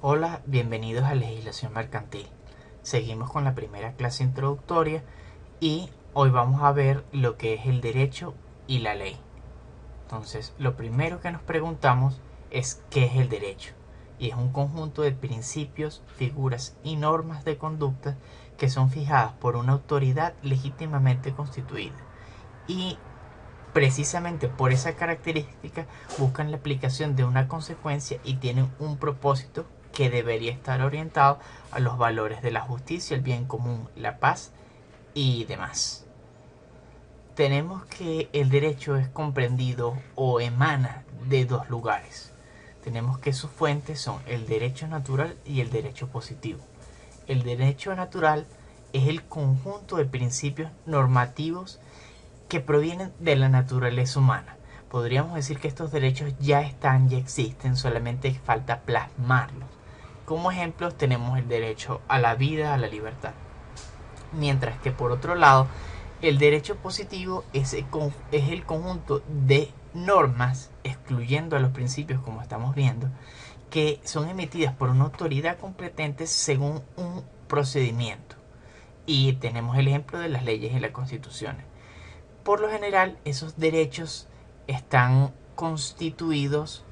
Hola, bienvenidos a Legislación Mercantil. Seguimos con la primera clase introductoria y hoy vamos a ver lo que es el derecho y la ley. Entonces, lo primero que nos preguntamos es ¿qué es el derecho? Y es un conjunto de principios, figuras y normas de conducta que son fijadas por una autoridad legítimamente constituida. Y precisamente por esa característica buscan la aplicación de una consecuencia y tienen un propósito que debería estar orientado a los valores de la justicia, el bien común, la paz y demás. Tenemos que el derecho es comprendido o emana de dos lugares. Tenemos que sus fuentes son el derecho natural y el derecho positivo. El derecho natural es el conjunto de principios normativos que provienen de la naturaleza humana. Podríamos decir que estos derechos ya están, ya existen, solamente falta plasmarlos. Como ejemplos tenemos el derecho a la vida, a la libertad. Mientras que por otro lado, el derecho positivo es el conjunto de normas, excluyendo a los principios como estamos viendo, que son emitidas por una autoridad competente según un procedimiento. Y tenemos el ejemplo de las leyes y las constituciones. Por lo general, esos derechos están constituidos,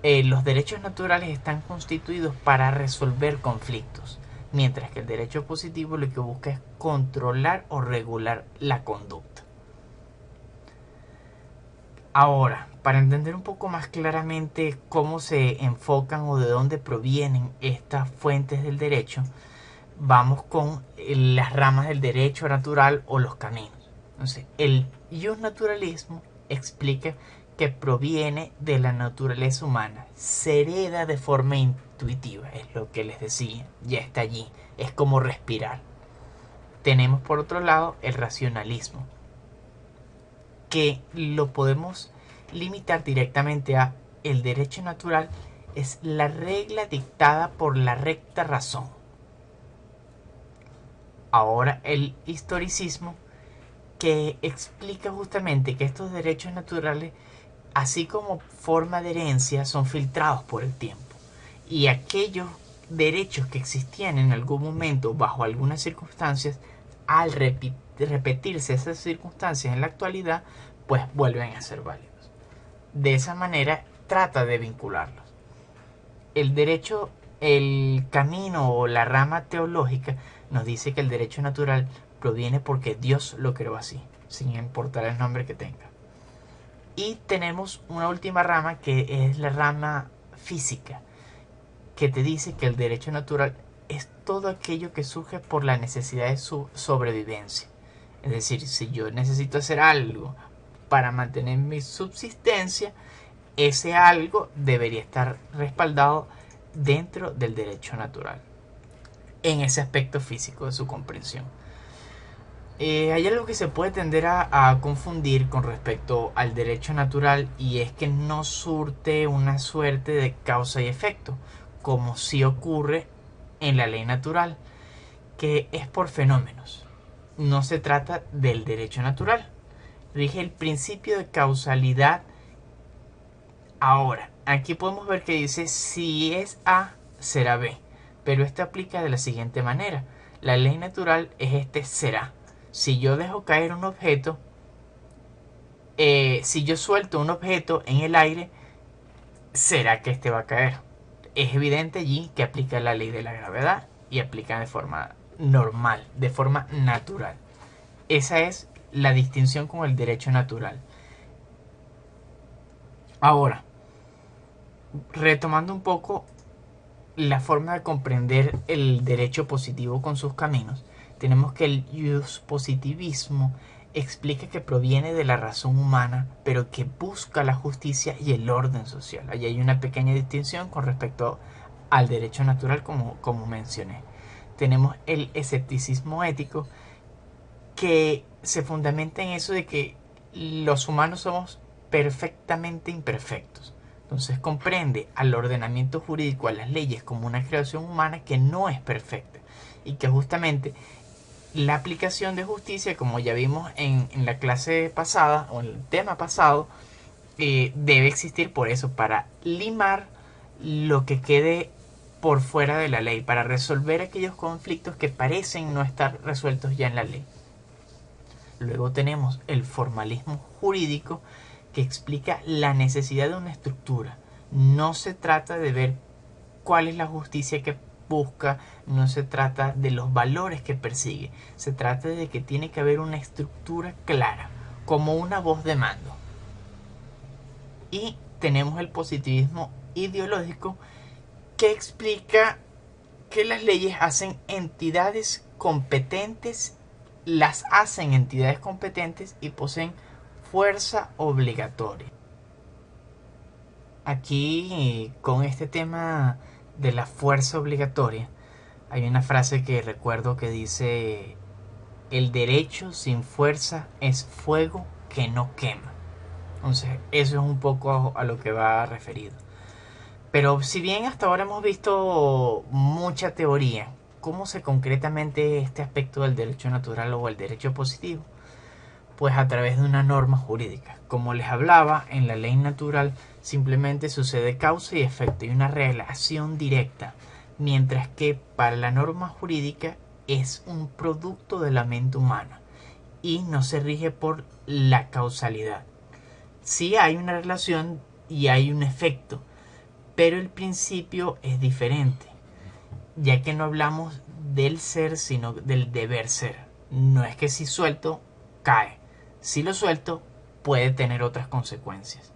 los derechos naturales están constituidos para resolver conflictos, mientras que el derecho positivo lo que busca es controlar o regular la conducta. Ahora, para entender un poco más claramente cómo se enfocan o de dónde provienen estas fuentes del derecho, vamos con las ramas del derecho natural o los caminos. Entonces, el naturalismo explica que proviene de la naturaleza humana, se hereda de forma intuitiva, es lo que les decía, ya está allí, es como respirar. Tenemos por otro lado el racionalismo, que lo podemos limitar directamente a el derecho natural es la regla dictada por la recta razón. Ahora el historicismo, que explica justamente que estos derechos naturales, así como forma de herencia, son filtrados por el tiempo. Y aquellos derechos que existían en algún momento bajo algunas circunstancias, al repetirse esas circunstancias en la actualidad, pues vuelven a ser válidos. De esa manera trata de vincularlos. El derecho, el camino o la rama teológica nos dice que el derecho natural proviene porque Dios lo creó así, sin importar el nombre que tenga. Y tenemos una última rama que es la rama física, que te dice que el derecho natural es todo aquello que surge por la necesidad de su sobrevivencia. Es decir, si yo necesito hacer algo para mantener mi subsistencia, ese algo debería estar respaldado dentro del derecho natural, en ese aspecto físico de su comprensión. Hay algo que se puede tender a confundir con respecto al derecho natural, y es que no surte una suerte de causa y efecto, como sí ocurre en la ley natural, que es por fenómenos. No se trata del derecho natural. Rige el principio de causalidad. Ahora, aquí podemos ver que dice si es A, será B. Pero esto aplica de la siguiente manera. La ley natural es este será. Si yo dejo caer un objeto, si yo suelto un objeto en el aire, será que este va a caer. Es evidente allí que aplica la ley de la gravedad y aplica de forma normal, de forma natural. Esa es la distinción con el derecho natural. Ahora, retomando un poco la forma de comprender el derecho positivo con sus caminos, tenemos que el positivismo explica que proviene de la razón humana, pero que busca la justicia y el orden social. Allí hay una pequeña distinción con respecto al derecho natural, como mencioné. Tenemos el escepticismo ético, que se fundamenta en eso de que los humanos somos perfectamente imperfectos. Entonces comprende al ordenamiento jurídico, a las leyes, como una creación humana que no es perfecta, y que justamente la aplicación de justicia, como ya vimos en la clase pasada o en el tema pasado, debe existir por eso, para limar lo que quede por fuera de la ley, para resolver aquellos conflictos que parecen no estar resueltos ya en la ley. Luego tenemos el formalismo jurídico, que explica la necesidad de una estructura. No se trata de ver cuál es la justicia que busca, no se trata de los valores que persigue, se trata de que tiene que haber una estructura clara, como una voz de mando. Y tenemos el positivismo ideológico, que explica que las leyes hacen entidades competentes, las hacen entidades competentes y poseen fuerza obligatoria. Aquí, con este tema de la fuerza obligatoria, hay una frase que recuerdo que dice: el derecho sin fuerza es fuego que no quema. Entonces, eso es un poco a lo que va referido. Pero si bien hasta ahora hemos visto mucha teoría, ¿cómo se concretamente este aspecto del derecho natural o el derecho positivo? Pues a través de una norma jurídica. Como les hablaba, en la ley natural simplemente sucede causa y efecto y una relación directa, mientras que para la norma jurídica es un producto de la mente humana y no se rige por la causalidad. Sí hay una relación y hay un efecto, pero el principio es diferente, ya que no hablamos del ser, sino del deber ser. No es que si suelto, cae. Si lo suelto, puede tener otras consecuencias.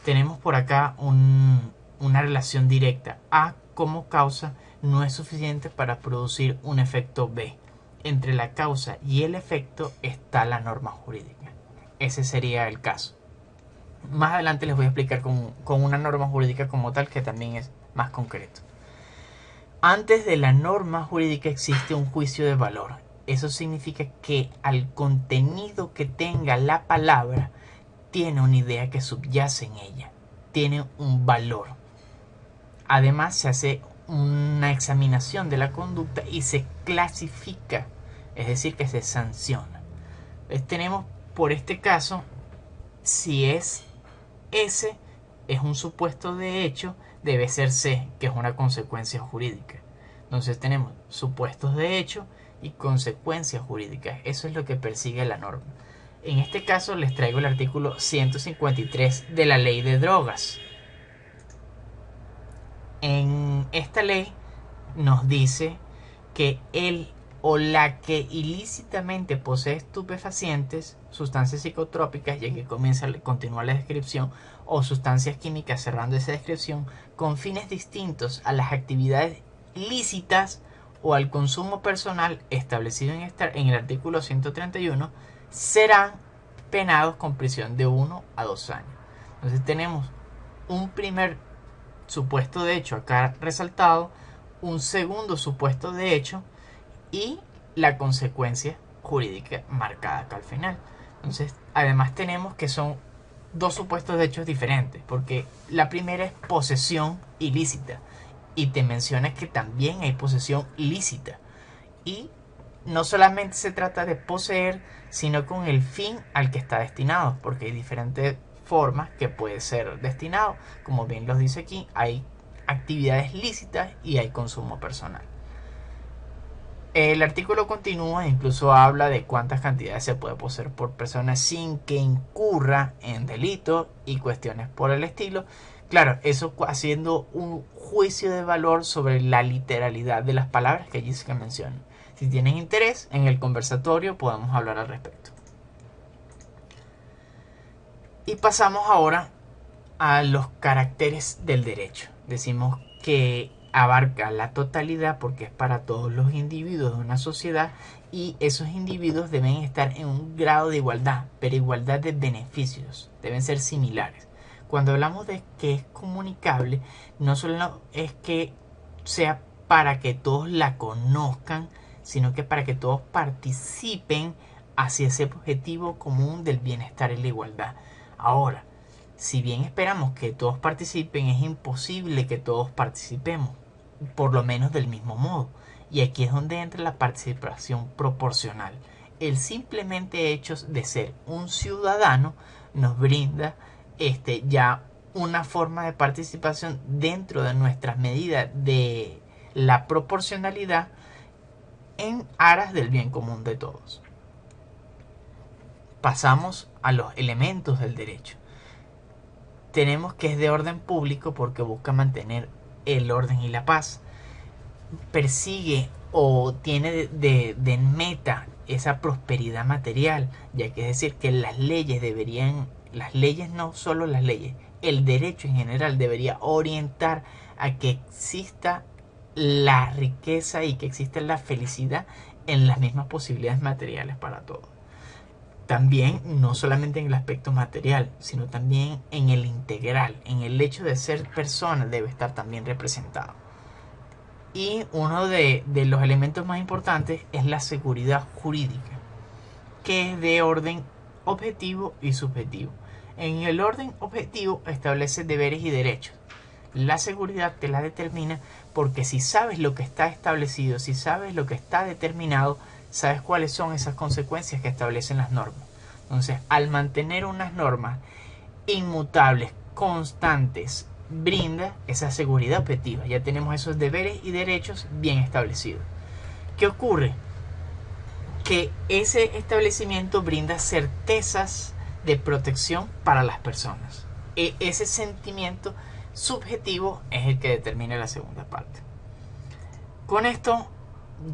Tenemos por acá una relación directa. A como causa no es suficiente para producir un efecto B. Entre la causa y el efecto está la norma jurídica. Ese sería el caso. Más adelante les voy a explicar con una norma jurídica como tal, que también es más concreto. Antes de la norma jurídica existe un juicio de valor. Eso significa que al contenido que tenga la palabra tiene una idea que subyace en ella, tiene un valor. Además, se hace una examinación de la conducta y se clasifica, es decir, que se sanciona. Entonces, tenemos por este caso, si es S, es un supuesto de hecho, debe ser C, que es una consecuencia jurídica. Entonces tenemos supuestos de hecho y consecuencias jurídicas. Eso es lo que persigue la norma. En este caso les traigo el artículo 153 de la ley de drogas. En esta ley nos dice que el o la que ilícitamente posee estupefacientes, sustancias psicotrópicas, ya que continúa la descripción, o sustancias químicas, cerrando esa descripción, con fines distintos a las actividades lícitas o al consumo personal establecido en el artículo 131, serán penados con prisión de 1 a 2 años. Entonces tenemos un primer supuesto de hecho acá resaltado, un segundo supuesto de hecho y la consecuencia jurídica marcada acá al final. Entonces, además tenemos que son dos supuestos de hechos diferentes, porque la primera es posesión ilícita y te menciona que también hay posesión lícita, y no solamente se trata de poseer, sino con el fin al que está destinado, porque hay diferentes formas que puede ser destinado. Como bien los dice aquí, hay actividades lícitas y hay consumo personal. El artículo continúa e incluso habla de cuántas cantidades se puede poseer por persona sin que incurra en delito y cuestiones por el estilo. Claro, eso haciendo un juicio de valor sobre la literalidad de las palabras que allí se mencionan. Si tienen interés, en el conversatorio podemos hablar al respecto. Y pasamos ahora a los caracteres del derecho. Decimos que abarca la totalidad porque es para todos los individuos de una sociedad, y esos individuos deben estar en un grado de igualdad, pero igualdad de beneficios, deben ser similares. Cuando hablamos de que es comunicable, no solo es que sea para que todos la conozcan, sino que para que todos participen hacia ese objetivo común del bienestar y la igualdad. Ahora, si bien esperamos que todos participen, es imposible que todos participemos, por lo menos del mismo modo. Y aquí es donde entra la participación proporcional. El simplemente hecho de ser un ciudadano nos brinda ya una forma de participación dentro de nuestras medidas de la proporcionalidad en aras del bien común de todos. Pasamos a los elementos del derecho. Tenemos que es de orden público porque busca mantener el orden y la paz. Persigue o tiene de meta esa prosperidad material, ya que es decir que las leyes no solo las leyes, el derecho en general debería orientar a que exista la riqueza y que exista la felicidad en las mismas posibilidades materiales para todos. También no solamente en el aspecto material, sino también en el integral, en el hecho de ser persona debe estar también representado. Y uno de los elementos más importantes es la seguridad jurídica, que es de orden objetivo y subjetivo. En el orden objetivo establece deberes y derechos. La seguridad te la determina porque si sabes lo que está establecido, si sabes lo que está determinado, sabes cuáles son esas consecuencias que establecen las normas. Entonces, al mantener unas normas inmutables, constantes, brinda esa seguridad objetiva. Ya tenemos esos deberes y derechos bien establecidos. ¿Qué ocurre? Que ese establecimiento brinda certezas de protección para las personas. Ese sentimiento subjetivo es el que determina la segunda parte. Con esto,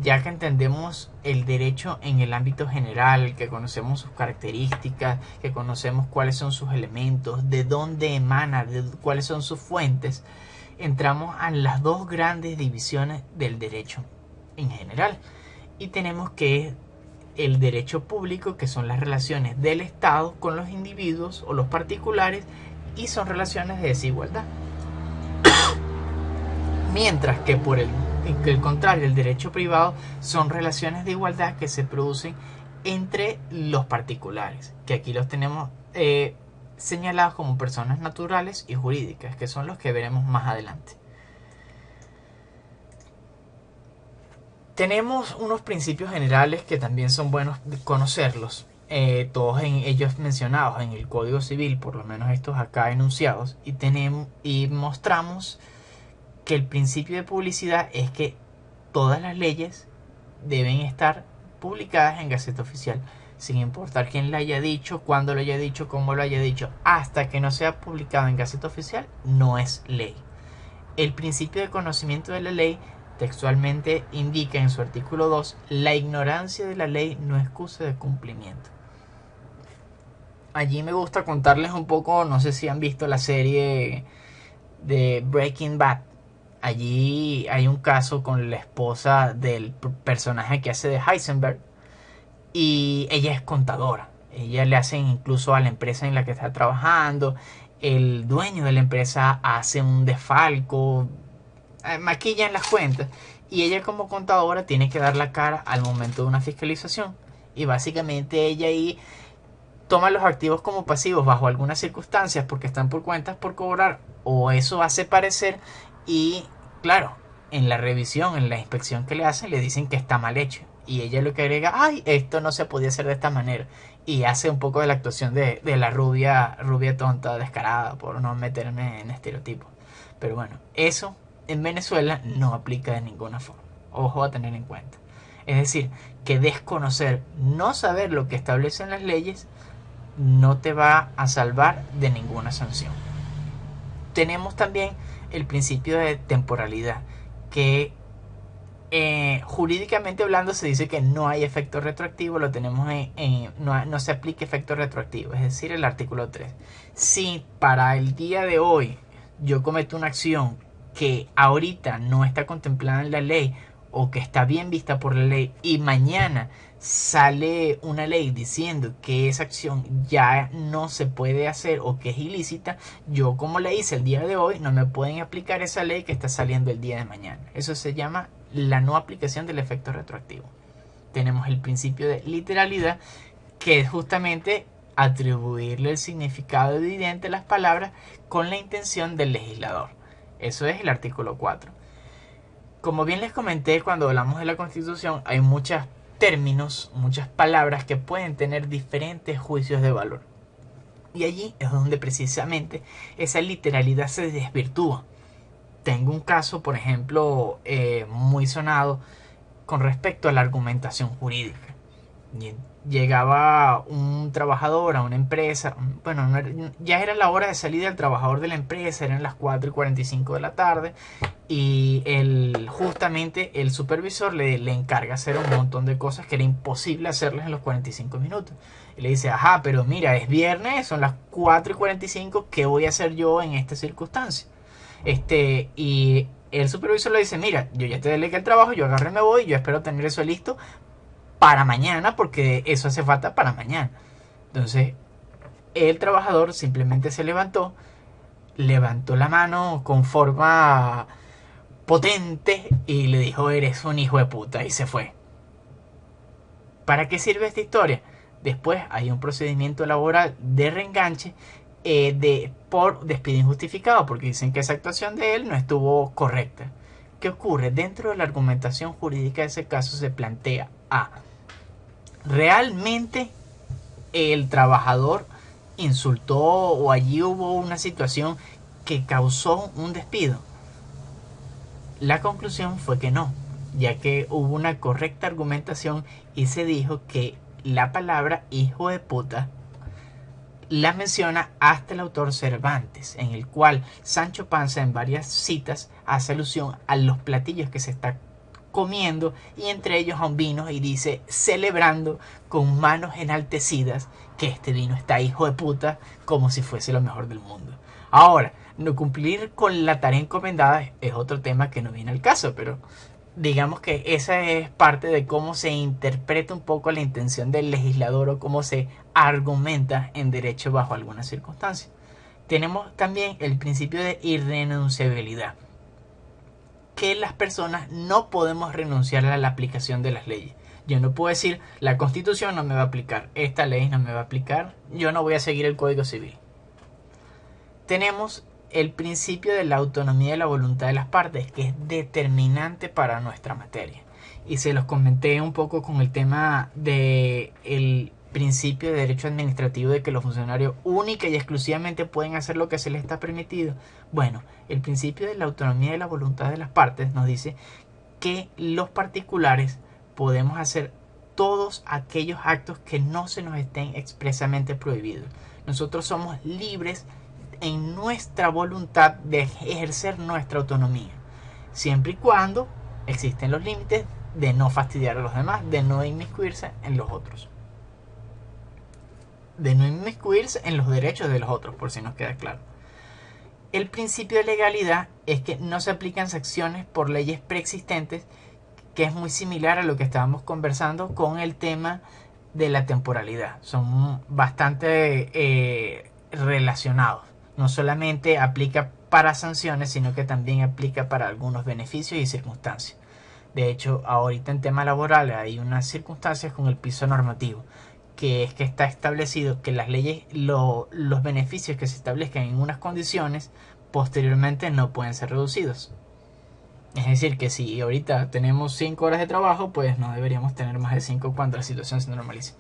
ya que entendemos el derecho en el ámbito general, que conocemos sus características, que conocemos cuáles son sus elementos, de dónde emana, cuáles son sus fuentes, entramos a las dos grandes divisiones del derecho en general. Y tenemos que el derecho público, que son las relaciones del Estado con los individuos o los particulares, y son relaciones de desigualdad. Mientras que por el contrario, el derecho privado son relaciones de igualdad que se producen entre los particulares, que aquí los tenemos señalados como personas naturales y jurídicas, que son los que veremos más adelante. Tenemos unos principios generales que también son buenos conocerlos, todos ellos mencionados en el Código Civil, por lo menos estos acá enunciados, y mostramos que el principio de publicidad es que todas las leyes deben estar publicadas en Gaceta Oficial, sin importar quién la haya dicho, cuándo lo haya dicho, cómo lo haya dicho. Hasta que no sea publicado en Gaceta Oficial, no es ley. El principio de conocimiento de la ley textualmente indica en su artículo 2, la ignorancia de la ley no es excusa de cumplimiento. Allí me gusta contarles un poco, no sé si han visto la serie de Breaking Bad. Allí hay un caso con la esposa del personaje que hace de Heisenberg y ella es contadora. Ella le hacen incluso a la empresa en la que está trabajando. El dueño de la empresa hace un desfalco, maquillan las cuentas y ella como contadora tiene que dar la cara al momento de una fiscalización. Y básicamente ella ahí toma los activos como pasivos bajo algunas circunstancias porque están por cuentas por cobrar, o eso hace parecer. Y claro, en la revisión, en la inspección que le hacen, le dicen que está mal hecho. Y ella lo que agrega, ay, esto no se podía hacer de esta manera. Y hace un poco de la actuación de la rubia tonta, descarada, por no meterme en estereotipos. Pero bueno, eso en Venezuela no aplica de ninguna forma. Ojo a tener en cuenta. Es decir, que desconocer, no saber lo que establecen las leyes, no te va a salvar de ninguna sanción. Tenemos también el principio de temporalidad, que jurídicamente hablando se dice que no hay efecto retroactivo, lo tenemos no se aplica efecto retroactivo, es decir, el artículo 3. Si para el día de hoy yo cometo una acción que ahorita no está contemplada en la ley o que está bien vista por la ley y mañana sale una ley diciendo que esa acción ya no se puede hacer o que es ilícita, yo como la hice el día de hoy no me pueden aplicar esa ley que está saliendo el día de mañana. Eso se llama la no aplicación del efecto retroactivo. Tenemos el principio de literalidad, que es justamente atribuirle el significado evidente a las palabras con la intención del legislador. Eso es el artículo 4. Como bien les comenté cuando hablamos de la Constitución, hay muchos términos, muchas palabras que pueden tener diferentes juicios de valor. Y allí es donde precisamente esa literalidad se desvirtúa. Tengo un caso, por ejemplo, muy sonado con respecto a la argumentación jurídica. Llegaba un trabajador a una empresa, bueno, ya era la hora de salida del trabajador de la empresa, eran las 4:45 de la tarde, y justamente el supervisor le encarga hacer un montón de cosas que era imposible hacerlas en los 45 minutos. Y le dice, ajá, pero mira, es viernes, son las 4:45, ¿qué voy a hacer yo en esta circunstancia? Y el supervisor le dice, mira, yo ya te delegué el trabajo, yo agarré y me voy, yo espero tener eso listo para mañana, porque eso hace falta para mañana. Entonces, el trabajador simplemente se levantó la mano con forma potente y le dijo, eres un hijo de puta, y se fue. ¿Para qué sirve esta historia? Después hay un procedimiento laboral de reenganche por despido injustificado, porque dicen que esa actuación de él no estuvo correcta. ¿Qué ocurre? Dentro de la argumentación jurídica de ese caso se plantea ¿realmente el trabajador insultó o allí hubo una situación que causó un despido? La conclusión fue que no, ya que hubo una correcta argumentación y se dijo que la palabra hijo de puta la menciona hasta el autor Cervantes, en el cual Sancho Panza en varias citas hace alusión a los platillos que se está comiendo y entre ellos a un vino y dice celebrando con manos enaltecidas que este vino está hijo de puta como si fuese lo mejor del mundo. Ahora, no cumplir con la tarea encomendada es otro tema que no viene al caso, pero digamos que esa es parte de cómo se interpreta un poco la intención del legislador o cómo se argumenta en derecho bajo algunas circunstancias. Tenemos también el principio de irrenunciabilidad, que las personas no podemos renunciar a la aplicación de las leyes. Yo no puedo decir, la Constitución no me va a aplicar, esta ley no me va a aplicar, yo no voy a seguir el Código Civil. Tenemos el principio de la autonomía de la voluntad de las partes, que es determinante para nuestra materia. Y se los comenté un poco con el tema del principio de derecho administrativo de que los funcionarios única y exclusivamente pueden hacer lo que se les está permitido. Bueno, el principio de la autonomía de la voluntad de las partes nos dice que los particulares podemos hacer todos aquellos actos que no se nos estén expresamente prohibidos. Nosotros somos libres en nuestra voluntad de ejercer nuestra autonomía, siempre y cuando existen los límites de no fastidiar a los demás, de no inmiscuirse en los otros, de no inmiscuirse en los derechos de los otros, por si nos queda claro. El principio de legalidad es que no se aplican sanciones por leyes preexistentes, que es muy similar a lo que estábamos conversando con el tema de la temporalidad. Son bastante relacionados. No solamente aplica para sanciones, sino que también aplica para algunos beneficios y circunstancias. De hecho, ahorita en tema laboral hay unas circunstancias con el piso normativo, que es que está establecido que las leyes, los beneficios que se establezcan en unas condiciones, posteriormente no pueden ser reducidos. Es decir, que si ahorita tenemos 5 horas de trabajo, pues no deberíamos tener más de 5 cuando la situación se normalice.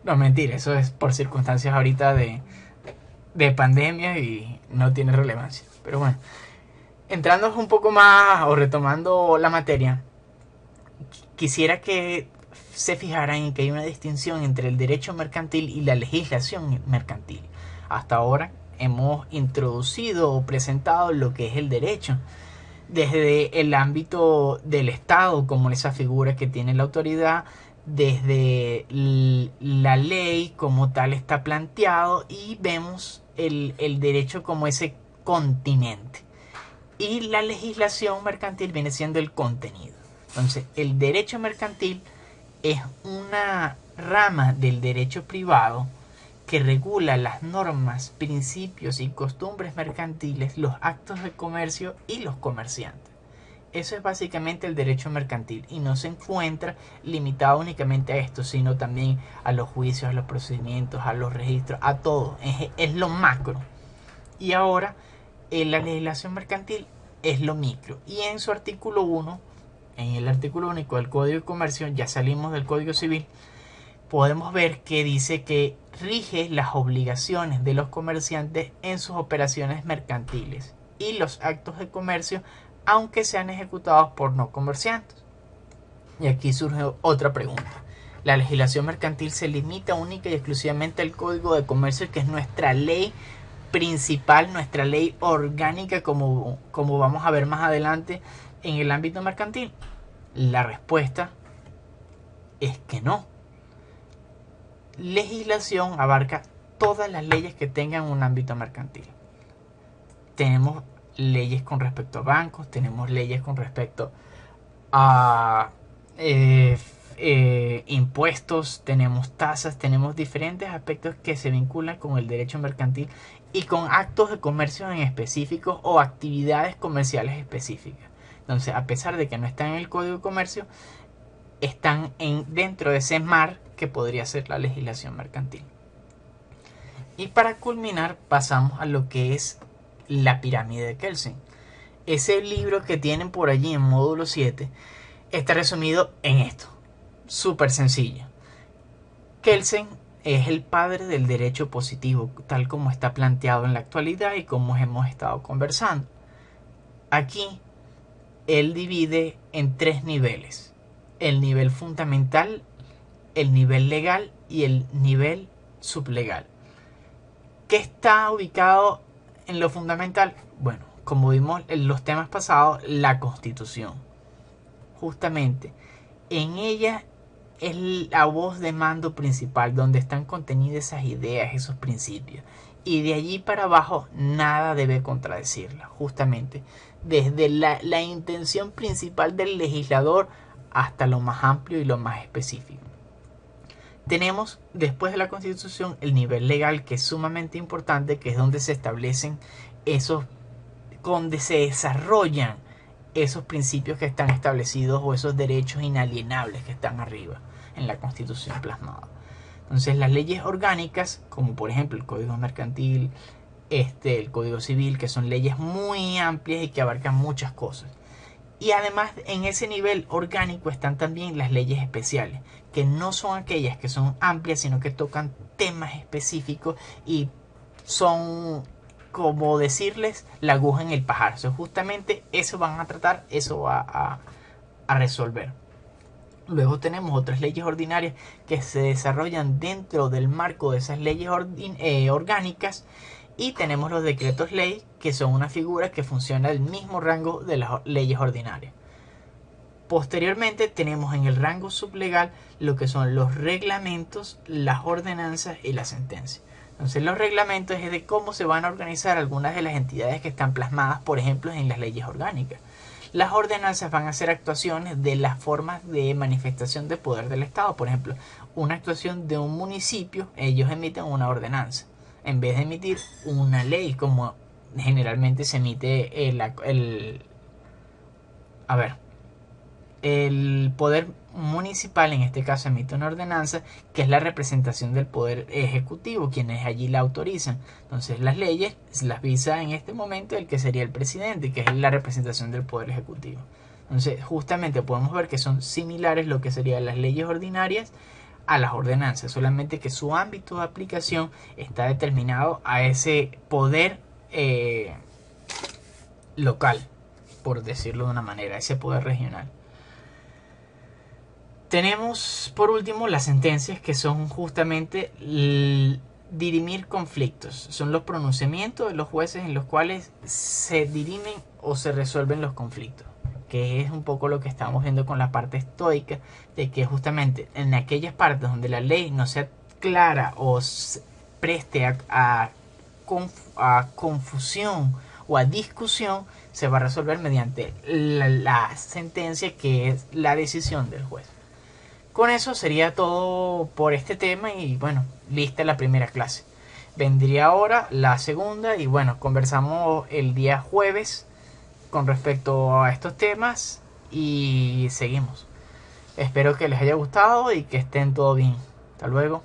No, mentira, eso es por circunstancias ahorita de pandemia y no tiene relevancia. Pero bueno, entrando un poco más o retomando la materia, quisiera que se fijaran en que hay una distinción entre el derecho mercantil y la legislación mercantil. Hasta ahora hemos introducido o presentado lo que es el derecho desde el ámbito del Estado, como esa figura que tiene la autoridad, desde la ley como tal está planteado, y vemos el derecho como ese continente, y la legislación mercantil viene siendo el contenido. Entonces, el derecho mercantil es una rama del derecho privado que regula las normas, principios y costumbres mercantiles, los actos de comercio y los comerciantes. Eso es básicamente el derecho mercantil, y no se encuentra limitado únicamente a esto, sino también a los juicios, a los procedimientos, a los registros, a todo. Es lo macro. Y ahora la legislación mercantil es lo micro. Y en su artículo 1, en el artículo único del Código de Comercio, ya salimos del Código Civil, podemos ver que dice que rige las obligaciones de los comerciantes en sus operaciones mercantiles y los actos de comercio, aunque sean ejecutados por no comerciantes. Y aquí surge otra pregunta. La legislación mercantil se limita única y exclusivamente al Código de Comercio, que es nuestra ley principal, nuestra ley orgánica, como vamos a ver más adelante en el ámbito mercantil. La respuesta es que no. Legislación abarca todas las leyes que tengan un ámbito mercantil. Tenemos leyes con respecto a bancos, tenemos leyes con respecto a impuestos, tenemos tasas, tenemos diferentes aspectos que se vinculan con el derecho mercantil y con actos de comercio en específicos o actividades comerciales específicas. Entonces, a pesar de que no están en el Código de Comercio, están dentro de ese mar que podría ser la legislación mercantil. Y para culminar, pasamos a lo que es la pirámide de Kelsen. Ese libro que tienen por allí en módulo 7 está resumido en esto, súper sencillo. Kelsen es el padre del derecho positivo, tal como está planteado en la actualidad y como hemos estado conversando. Aquí él divide en 3 niveles: el nivel fundamental, el nivel legal y el nivel sublegal. ¿Qué está ubicado en lo fundamental? Bueno, como vimos en los temas pasados, la Constitución. Justamente en ella es la voz de mando principal, donde están contenidas esas ideas, esos principios, y de allí para abajo nada debe contradecirla. Justamente desde la intención principal del legislador hasta lo más amplio y lo más específico. Tenemos después de la Constitución el nivel legal, que es sumamente importante, que es donde se establecen esos, donde se desarrollan esos principios que están establecidos o esos derechos inalienables que están arriba en la Constitución plasmada. Entonces las leyes orgánicas, como por ejemplo el Código Mercantil, el Código Civil, que son leyes muy amplias y que abarcan muchas cosas. Y además en ese nivel orgánico están también las leyes especiales, que no son aquellas que son amplias, sino que tocan temas específicos y son, como decirles, la aguja en el pajar. So, justamente eso van a tratar, eso va a resolver. Luego tenemos otras leyes ordinarias que se desarrollan dentro del marco de esas leyes orgánicas. Y tenemos los decretos ley, que son una figura que funciona al mismo rango de las leyes ordinarias. Posteriormente tenemos en el rango sublegal lo que son los reglamentos, las ordenanzas y las sentencias. Entonces los reglamentos es de cómo se van a organizar algunas de las entidades que están plasmadas, por ejemplo, en las leyes orgánicas. Las ordenanzas van a ser actuaciones de las formas de manifestación de poder del Estado. Por ejemplo, una actuación de un municipio, ellos emiten una ordenanza, en vez de emitir una ley como generalmente se emite el poder municipal. En este caso emite una ordenanza, que es la representación del poder ejecutivo, quienes allí la autorizan. Entonces las leyes las visa en este momento el que sería el presidente, que es la representación del poder ejecutivo. Entonces justamente podemos ver que son similares lo que serían las leyes ordinarias a las ordenanzas, solamente que su ámbito de aplicación está determinado a ese poder local, por decirlo de una manera, ese poder regional. Tenemos por último las sentencias, que son justamente dirimir conflictos. Son los pronunciamientos de los jueces en los cuales se dirimen o se resuelven los conflictos, que es un poco lo que estamos viendo con la parte estoica, de que justamente en aquellas partes donde la ley no sea clara o preste a confusión o a discusión, se va a resolver mediante la sentencia, que es la decisión del juez. Con eso sería todo por este tema y bueno, lista la primera clase. Vendría ahora la segunda y bueno, conversamos el día jueves con respecto a estos temas y seguimos. Espero que les haya gustado y que estén todo bien. Hasta luego.